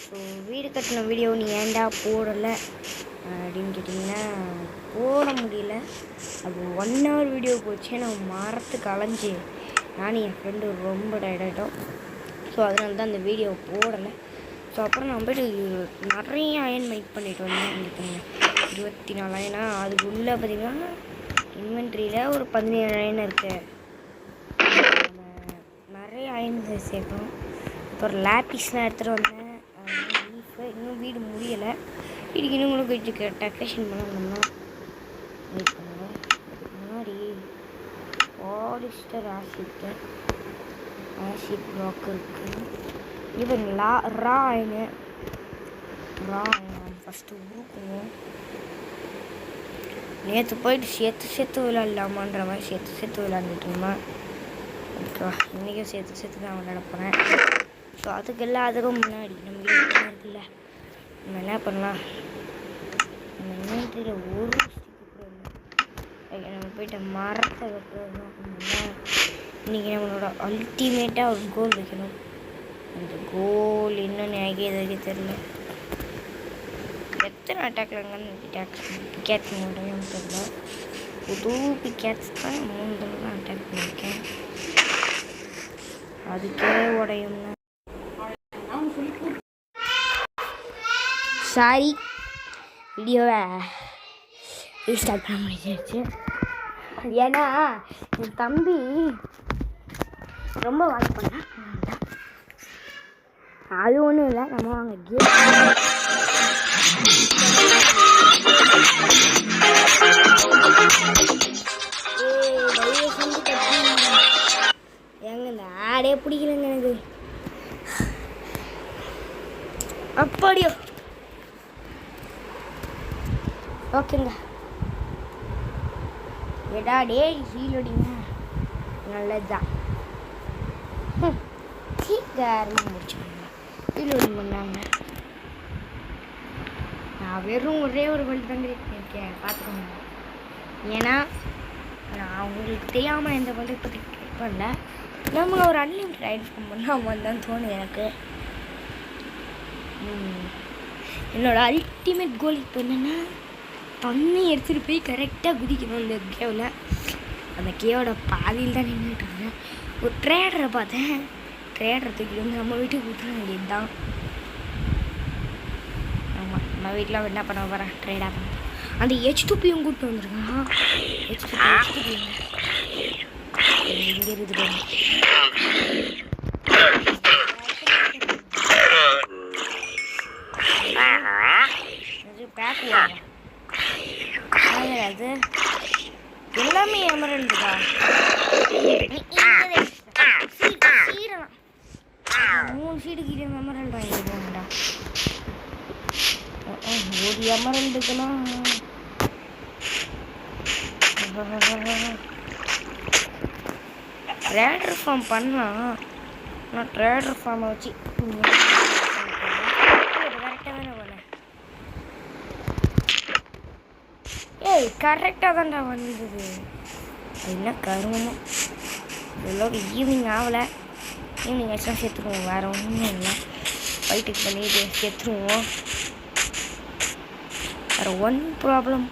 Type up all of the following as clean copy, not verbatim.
So வீடு கட்டின video நீ ஏன்டா போடலை அப்படின்னு கேட்டிங்கன்னா போட முடியல. அது 1 hour வீடியோ போச்சு. நான் மரத்துக்கு அலைஞ்சி நானும் என் ஃப்ரெண்டு ரொம்ப டயர்டாகிட்டோம். ஸோ அதனால தான் அந்த வீடியோ போடலை. ஸோ அப்புறம் நான் போய்ட்டு நிறைய அயன் மேக் பண்ணிட்டு வந்தேன். இருக்குங்க 24 அயனா. அதுக்குள்ளே பார்த்திங்கன்னா இன்வென்ட்ரியில் ஒரு 17 அயன் இருக்குது. நிறைய அயன் சேர்க்கணும். அப்புறம் லேப்பிஸ்லாம் எடுத்துகிட்டு வந்தேன். இன்னும் வீடு முடியலை. வீட்டுக்கு இன்னும் கூட கொஞ்சம் டெக்கரேஷன் பண்ணணும்னா வெயிட் பண்ணணும். முன்னாடி பாலிஸ்டர் ஆசிட் பிளாக் இருக்குது. இப்போ ரா அயனு ஃபஸ்ட்டு உருக்குவோம். நேற்று போயிட்டு சேர்த்து விளையாடலாமான்ற மாதிரி சேர்த்து விளையாண்டுட்டு இருந்தேன். ஓகேவா, இன்றைக்கும் சேர்த்து தான் விளையாட போகிறேன். ஸோ அதுக்கும் முன்னாடி நம்ம வீட்டில் இருக்குல்ல, நம்ம என்ன பண்ணலாம், நம்ம இன்வென்ட்ரியில் ஒரு ஸ்டிக்கு கூட இல்லை. நம்ம போய்ட்டு மரத்தை வைக்கணும். இன்றைக்கி நம்மளோட அல்டிமேட்டாக ஒரு கோல் வைக்கணும். அந்த கோல் இன்னும் எது தெரியல. எத்தனை அட்டாக்லங்கன்னு பிக்கேட்ஸ் முடியும் தெரியல. புது பிக்கேட்ஸ் தான் 3 தடவை அட்டாக் பண்ணியிருக்கேன். அதுக்கே உடையும்னா சாரி, வீடியோவை ரீஸ்டார்ட் பண்ண முடிஞ்சிருச்சு. ஏன்னா என் தம்பி ரொம்ப வாட்ச் பண்ணா. அது ஒன்றும் இல்லை, நம்ம வாங்க கேம் ஏங்க இந்த ஆடே பிடிக்கலங்க எனக்கு. அப்படியோ ஓகேங்க. எடா டே ஹீலோடிங்க நல்லதுதான். சீக்கிரமாக முடிச்சுக்கோங்க. ஹீலோடிங் பண்ணாங்க. நான் வெறும் ஒரே ஒரு வழி தாங்க இருக்கேன், பார்த்துக்கோங்க. ஏன்னா நான் உங்களுக்கு தெரியாமல் எந்த வழி பற்றி பண்ணல. நம்ம ஒரு அன்லிமிட்டட் ரைட்ஸ் பண்ணாமல் தான் தோணுது எனக்கு. என்னோடய அல்டிமேட் கோல் இப்போ என்னென்னா, தண்ணி எடுத்துகிட்டு போய் கரெக்டாக குதிக்கணும் இந்த கேவில். அந்த கேவோட பாதியில் தான் நின்றுட்டு இருந்தேன். ஒரு ட்ரேடரை பார்த்தேன். ட்ரேடரை தூக்கிட்டு வந்து நம்ம வீட்டுக்கு விட்டுற வேண்டியது தான். ஆமாம், நம்ம வீட்டில் என்ன பண்ண போகிறேன், ட்ரேடாக பண்ண. அந்த H2P-யும் கூப்பிட்டு வந்துருக்கான். H2P இங்கே இருக்குது. அது எல்லாமே எமரல்டுதா. 3 சீடுக்கு எமரல்டு வாங்கிடுவோம்டா. ஒரு எமரல்டுக்கெல்லாம் ட்ரேடர் ஃபார்ம் பண்ணலாம். நான் ட்ரேடர் ஃபார்மை வச்சு கரெக்டாக தானே பண்ணேன். கரெக்டாக தான்டா வந்தது. அது என்ன கருமமோ. எல்லோரும் ஈவினிங் ஆகலை. ஈவினிங் ஆச்சுன்னா சேர்த்துருவோம். வேறு ஒன்றும் இல்லை. ஃபைட்டுக்கு பண்ணிட்டு சேர்த்துருவோம். வேறு ப்ராப்ளம்,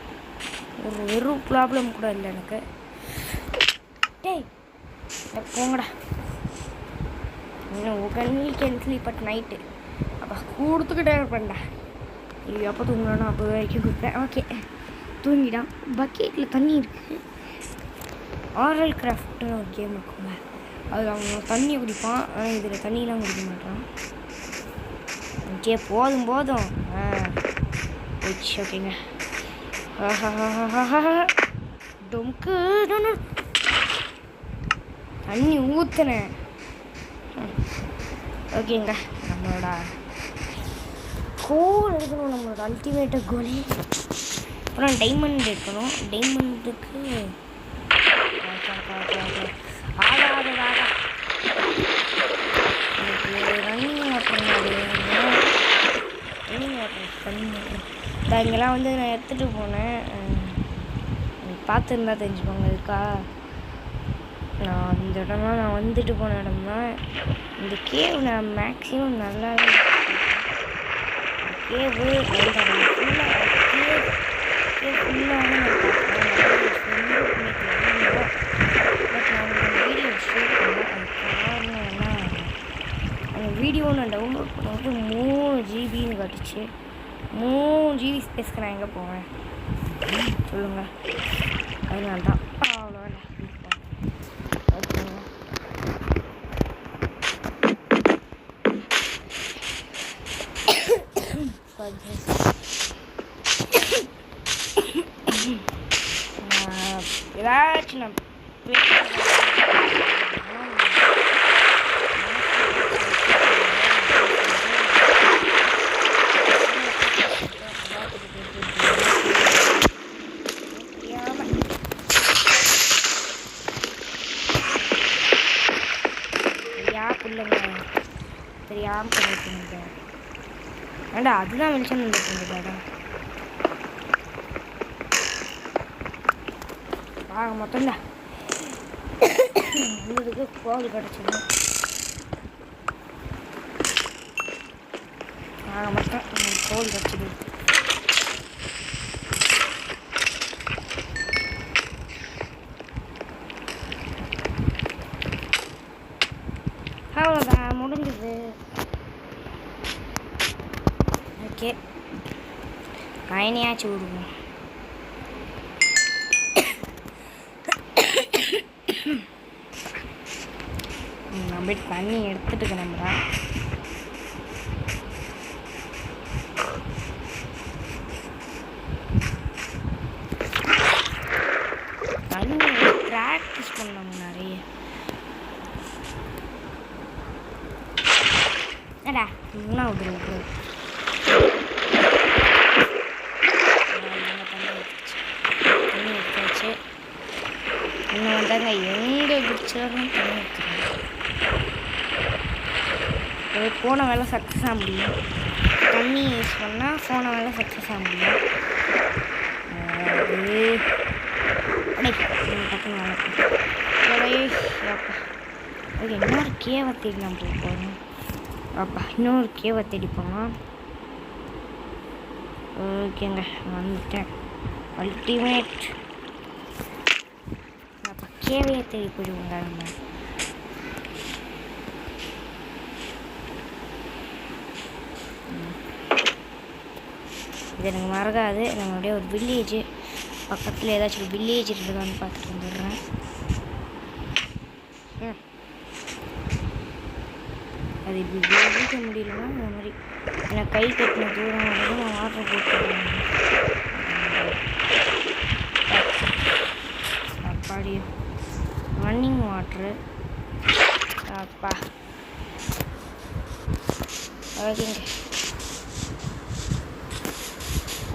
ஒரு ப்ராப்ளம் கூட இல்லை எனக்கு. டேய் போங்கடா. இன்னும் கேன்சல் பட் நைட்டு அப்போ கொடுத்துக்கிட்டே இருப்பேன்டா. இது எப்போ தூங்கணும் அப்போ வரைக்கும் கொடுப்பேன். ஓகே, தூங்கிடான். பக்கெட்டில் தண்ணி இருக்குது. ஆரல் கிராஃப்ட்னு ஒரு கேம் இருக்குங்க. அது அவங்க தண்ணியை குடிப்பான். ஆனால் இதில் தண்ணியெலாம் குடிக்க மாட்டான். ஓகே, போதும் போச்சு. ஓகேங்க. டொம்க்கு தண்ணி ஊற்றுனேன். ஓகேங்க, நம்மளோட கோல் எடுக்கணும். நம்மளோட அல்டிமேட்டாக கோலே. அப்புறம் டைமண்ட் எடுக்கணும். டைமண்டுக்கு ரன்னிங் இங்கெல்லாம் வந்து நான் எடுத்துகிட்டு போனேன். பார்த்துருந்தா தெரிஞ்சுக்கோங்க. இருக்கா, நான் இந்த இடம்லாம் நான் வந்துட்டு போன இடம்னா இந்த கேவ் நான் மேக்ஸிமம் நல்லாவே கேவு ஃபுல்லாக நான் பட் நான் வீடியோ ஷேர் பண்ணேன். அது காரணம் என்ன, அந்த வீடியோ நான் டவுன்லோட் பண்ணும்போது 3 ஜிபின்னு காட்டுச்சு. 3 ஜிபி ஸ்பேஸ்க்கு நான் எங்கே போவேன் சொல்லுங்கள்? அதனால தான் அவ்வளோதான். ஏதாச்சும் நான் தெரியாமல் பண்ணிட்டு ஏண்டா அதுதான் வெளிச்சம் வந்துட்டு ஆக மொத்தம் தான் இதுக்கு கோல் கிடச்சிது. ஆக மொத்தம் கோல் கிடச்சிது. அவ்வளோதான் முடிஞ்சது. ஓகே அயனையாச்சும் விடுவோம். நம்ம தண்ணி எடுத்துட்டு கிளம்புறா. தண்ணி ப்ராக்டிஸ் பண்ணோம் நிறைய. ஏடா இன்னும் விடுறோம் தண்ணி எடுத்தாச்சு. இன்னும் வந்தாங்க எங்கே பிடிச்சாலும் தண்ணி எடுத்துருவோம். போன வேலை சக்ஸஸ் ஆக முடியும். தண்ணி யூஸ் பண்ணால் போன வேலை சக்ஸஸ் ஆக முடியும். டக்குன்னு அது இன்னொரு கேவை தேடி நம்ம போகணும். அப்பா இன்னொரு கேவை தேடி போகலாம். ஓகேங்க வந்துட்டேன். அல்டிமேட் அப்போ கேவையை தேடி போயிடுவோங்க. நம்ம இது எனக்கு மறக்காது. நம்மளுடைய ஒரு வில்லேஜ் பக்கத்தில் ஏதாச்சும் ஒரு வில்லேஜ் இருக்குதான்னு பார்த்துட்டு வந்துடுறேன். அது இப்படி வீட்ட முடியலன்னா இந்த மாதிரி எனக்கு கை கட்டின தூரம் வந்து நான் வாட்டர் போட்டுருவேன். அப்பாடி ரன்னிங் வாட்ரு அப்பா. ஓகேங்க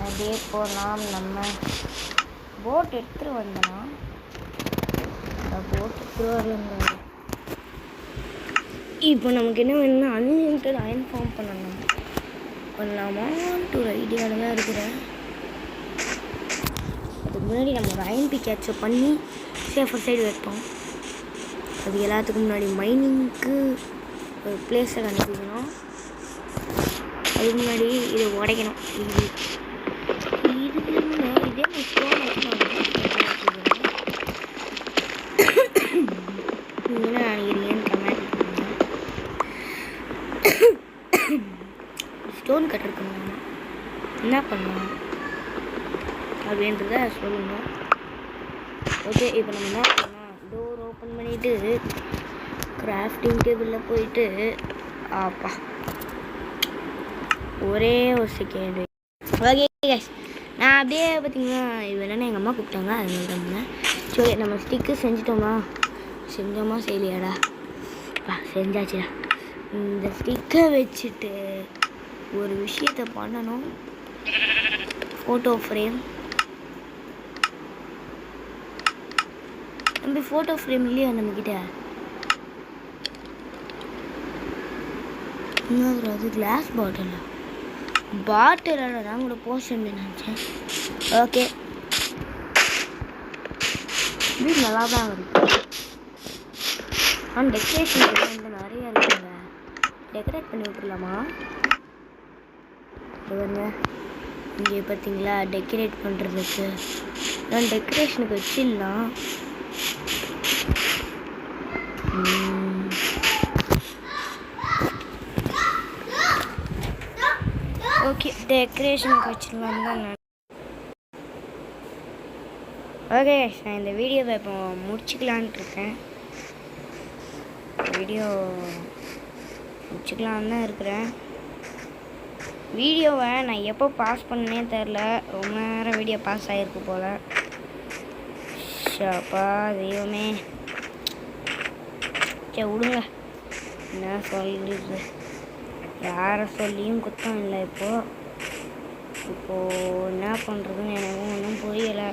அப்படியே போகலாம். நம்ம போட் எடுத்துகிட்டு வந்தோன்னா போட் எடுத்துகிட்டு வரல. இப்போ நமக்கு என்ன வேணும்னா அன்லிமிட்டட் அயன் ஃபார்ம் பண்ணலாமான்ட்டு ஒரு ஐடியாவில் தான் இருக்கிறேன். அதுக்கு முன்னாடி நம்ம ஒரு அயன் பிக்கேட்சை பண்ணி சேஃபர் சைடு வைப்போம். அது எல்லாத்துக்கும் முன்னாடி மைனிங்க்கு ஒரு பிளேஸை கண்டுபிடிக்கணும். அதுக்கு முன்னாடி இதை உடைக்கணும். இதே ஸ்டோன் என்ன நினைக்கிறீங்கன்னு கமெண்ட் பண்ணுங்க. ஸ்டோன் கட்டிருக்கோம் என்ன பண்ணலாம் அப்படின்றத சொல்லுங்க. ஓகே இப்போ நம்ம என்ன பண்ணலாம், டோர் ஓப்பன் பண்ணிவிட்டு கிராஃப்டிங் டேபிளில் போயிட்டு ஆப்பா ஒரே ஒரு செகண்ட். ஓகே கைஸ் நான் அப்படியே பார்த்தீங்கன்னா இது என்னென்னா எங்கள் அம்மா கூப்பிட்டாங்க அதனால தான். சரி நம்ம ஸ்டிக்கு செஞ்சிட்டோமா செய்யலையாடா செஞ்சாச்சுடா. இந்த ஸ்டிக்கை வச்சுட்டு ஒரு விஷயத்தை பண்ணணும். ஃபோட்டோ ஃப்ரேம் நம்ம ஃபோட்டோ ஃப்ரேம் இல்லையா நம்மக்கிட்ட? அது கிளாஸ் பாட்டில் நான் கூட போஷன் நினச்சேன். ஓகே இது நல்லா தான் இருக்குது. டெக்கரேஷன் வந்து நிறைய இருக்குங்க. டெக்கரேட் பண்ணி விட்டுருலாமா? இது வந்து இங்கே பார்த்தீங்களா டெக்கரேட் பண்ணுறதுக்கு நான் டெக்கரேஷனுக்கு வச்சிடலாம். ஓகே டெக்கரேஷனுக்கு வச்சிடலாம் தான் நான். ஓகே நான் இந்த வீடியோவை இப்போ முடிச்சுக்கலான்ட்டு இருக்கேன். வீடியோ முடிச்சுக்கலான்னு தான் இருக்கிறேன். வீடியோவை நான் எப்போ பாஸ் பண்ணனே தெரில. ரொம்ப நேரம் வீடியோ பாஸ் ஆகிருக்கு போல். ஷாப்பா தெய்வமே. சரி விடுங்க, என்ன சொல்லிடுது. யாரை சொல்லியும் குத்தம் இல்லை. இப்போது என்ன பண்ணுறதுன்னு எனக்கு ஒன்றும் புரியலை.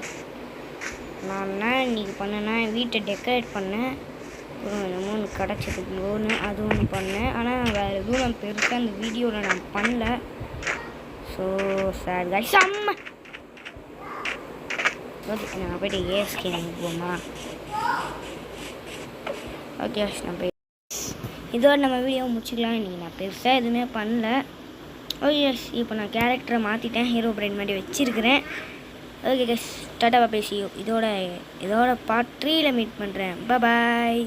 நான் என்ன இன்றைக்கி பண்ணேன்னா வீட்டை டெக்கரேட் பண்ணேன். அப்புறம் என்னமோ ஒன்று கிடச்சது க்ளோன்னு அது ஒன்று பண்ணேன். ஆனால் வேறு எதுவும் நான் பெருசாக அந்த வீடியோவில் நான் பண்ணல. ஸோ சார் கைஸ் அம்மா. ஓகே நான் போய்ட்டு ஏஎஸ்கே போமா. ஓகே நான் போய் இதோட நம்ம வீடியோ முடிச்சுக்கலாம். இன்றைக்கி நான் பெருசாக எதுவுமே பண்ணல. ஓகே இப்போ நான் கேரக்டரை மாற்றிட்டேன். ஹீரோ பிரைன் மாதிரி வச்சுருக்கிறேன். ஓகே கைஸ் டாட்டா பேசி இதோட பார்ட் 3ல் மீட் பண்ணுறேன். பாய்.